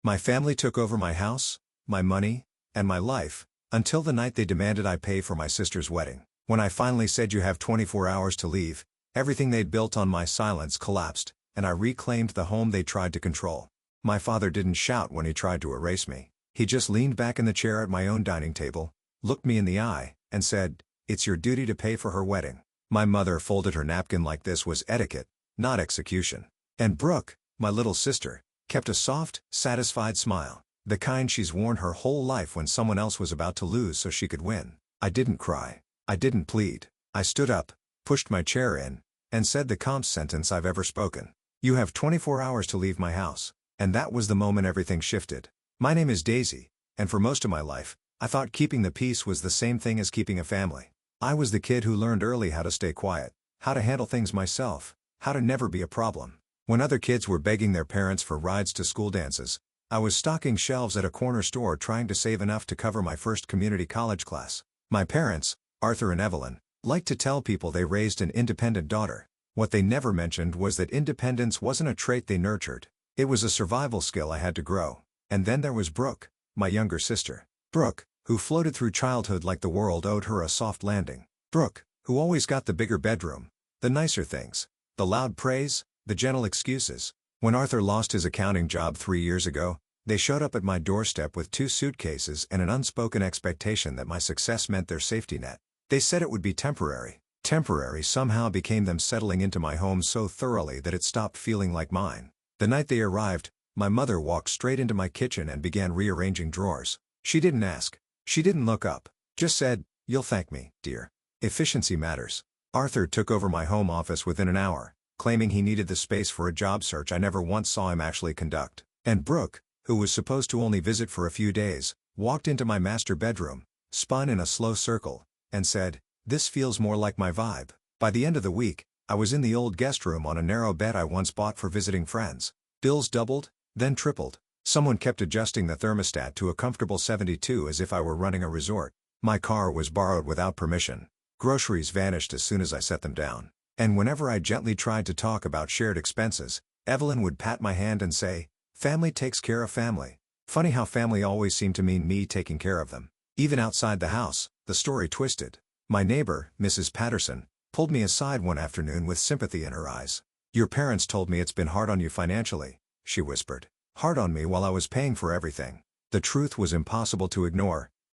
My family took over my house, my money, and my life, until the night they demanded I pay for my sister's wedding. When I finally said you have 24 hours to leave, everything they'd built on my silence collapsed, and I reclaimed the home they tried to control. My father didn't shout when he tried to erase me. He just leaned back in the chair at my own dining table, looked me in the eye, and said, "It's your duty to pay for her wedding." My mother folded her napkin like this was etiquette, not execution. And Brooke, my little sister, kept a soft, satisfied smile, the kind she's worn her whole life when someone else was about to lose so she could win. I didn't cry. I didn't plead. I stood up, pushed my chair in, and said the calmest sentence I've ever spoken. "You have 24 hours to leave my house." And that was the moment everything shifted. My name is Daisy, and for most of my life, I thought keeping the peace was the same thing as keeping a family. I was the kid who learned early how to stay quiet, how to handle things myself, how to never be a problem. When other kids were begging their parents for rides to school dances, I was stocking shelves at a corner store trying to save enough to cover my first community college class. My parents, Arthur and Evelyn, liked to tell people they raised an independent daughter. What they never mentioned was that independence wasn't a trait they nurtured. It was a survival skill I had to grow. And then there was Brooke, my younger sister. Brooke, who floated through childhood like the world owed her a soft landing. Brooke, who always got the bigger bedroom, the nicer things, the loud praise, the gentle excuses. When Arthur lost his accounting job 3 years ago, they showed up at my doorstep with 2 suitcases and an unspoken expectation that my success meant their safety net. They said it would be temporary. Temporary somehow became them settling into my home so thoroughly that it stopped feeling like mine. The night they arrived, my mother walked straight into my kitchen and began rearranging drawers. She didn't ask. She didn't look up. Just said, "You'll thank me, dear. Efficiency matters." Arthur took over my home office within an hour, claiming he needed the space for a job search I never once saw him actually conduct. And Brooke, who was supposed to only visit for a few days, walked into my master bedroom, spun in a slow circle, and said, "This feels more like my vibe." By the end of the week, I was in the old guest room on a narrow bed I once bought for visiting friends. Bills doubled, then tripled. Someone kept adjusting the thermostat to a comfortable 72 as if I were running a resort. My car was borrowed without permission. Groceries vanished as soon as I set them down. And whenever I gently tried to talk about shared expenses, Evelyn would pat my hand and say, "Family takes care of family." Funny how family always seemed to mean me taking care of them. Even outside the house, the story twisted. My neighbor, Mrs. Patterson, pulled me aside one afternoon with sympathy in her eyes. "Your parents told me it's been hard on you financially," she whispered. "Hard on me while I was paying for everything." The truth was impossible to ignore,